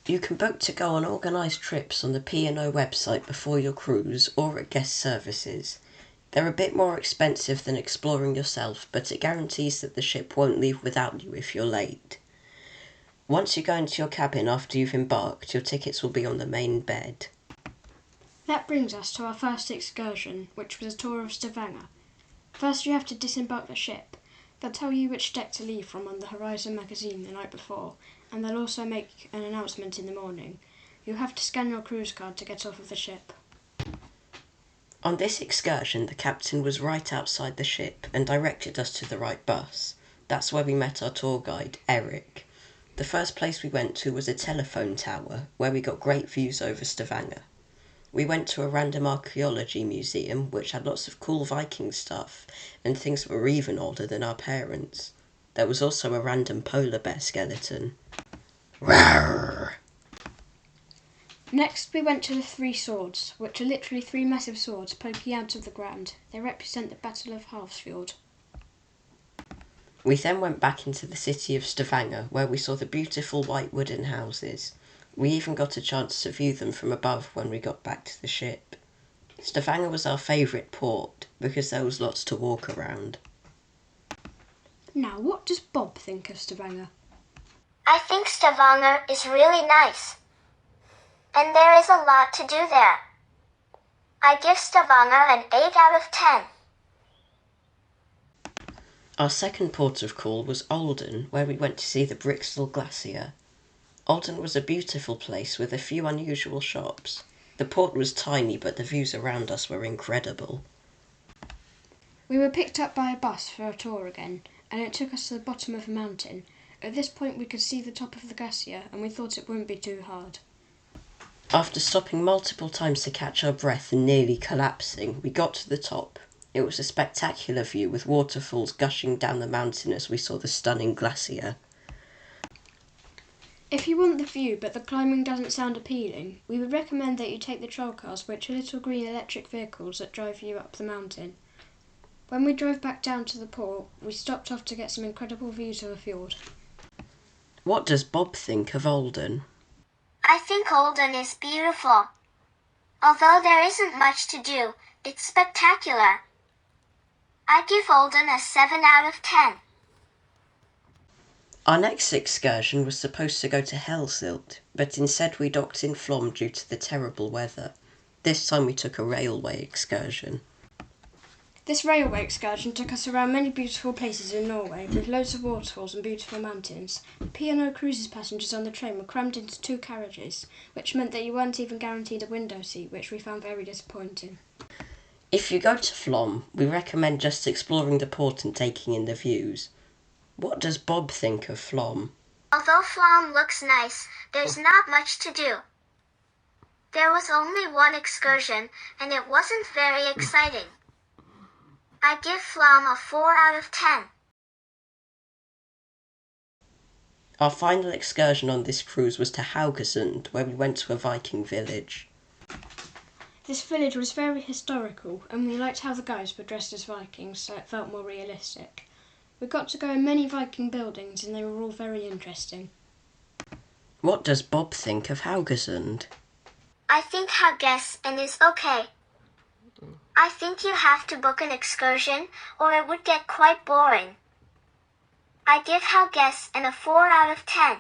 You can book to go on organised trips on the P&O website before your cruise or at guest services. They're a bit more expensive than exploring yourself, but it guarantees that the ship won't leave without you if you're late. Once you go into your cabin after you've embarked, your tickets will be on the main bed. That brings us to our first excursion, which was a tour of Stavanger. First you have to disembark the ship. They'll tell you which deck to leave from on the Horizon magazine the night before, and they'll also make an announcement in the morning. You'll have to scan your cruise card to get off of the ship. On this excursion, the captain was right outside the ship and directed us to the right bus. That's where we met our tour guide, Eric. The first place we went to was a telephone tower, where we got great views over Stavanger. We went to a random archaeology museum, which had lots of cool Viking stuff, and things that were even older than our parents. There was also a random polar bear skeleton. Rawr! Next we went to the Three Swords, which are literally three massive swords poking out of the ground. They represent the Battle of Fjords. We then went back into the city of Stavanger, where we saw the beautiful white wooden houses. We even got a chance to view them from above when we got back to the ship. Stavanger was our favourite port, because there was lots to walk around. Now, what does Bob think of Stavanger? I think Stavanger is really nice. And there is a lot to do there. I give Stavanger an 8 out of 10. Our second port of call was Olden, where we went to see the Brixel Glacier. Olden was a beautiful place with a few unusual shops. The port was tiny, but the views around us were incredible. We were picked up by a bus for a tour again, and it took us to the bottom of a mountain. At this point we could see the top of the glacier, and we thought it wouldn't be too hard. After stopping multiple times to catch our breath and nearly collapsing, we got to the top. It was a spectacular view with waterfalls gushing down the mountain as we saw the stunning glacier. If you want the view but the climbing doesn't sound appealing, we would recommend that you take the troll cars, which are little green electric vehicles that drive you up the mountain. When we drove back down to the port, we stopped off to get some incredible views of the fjord. What does Bob think of Olden? I think Olden is beautiful. Although there isn't much to do, it's spectacular. I give Olden a 7 out of 10. Our next excursion was supposed to go to Helsilt, but instead we docked in Flom due to the terrible weather. This time we took a railway excursion. This railway excursion took us around many beautiful places in Norway, with loads of waterfalls and beautiful mountains. The P&O Cruises passengers on the train were crammed into 2 carriages, which meant that you weren't even guaranteed a window seat, which we found very disappointing. If you go to Flom, we recommend just exploring the port and taking in the views. What does Bob think of Flom? Although Flom looks nice, there's not much to do. There was only one excursion, and it wasn't very exciting. I give Flom a 4 out of 10. Our final excursion on this cruise was to Haugesund, where we went to a Viking village. This village was very historical, and we liked how the guys were dressed as Vikings, so it felt more realistic. We got to go in many Viking buildings, and they were all very interesting. What does Bob think of Haugesund? I think Haugesund is okay. I think you have to book an excursion, or it would get quite boring. I give Haugesund a 4 out of 10.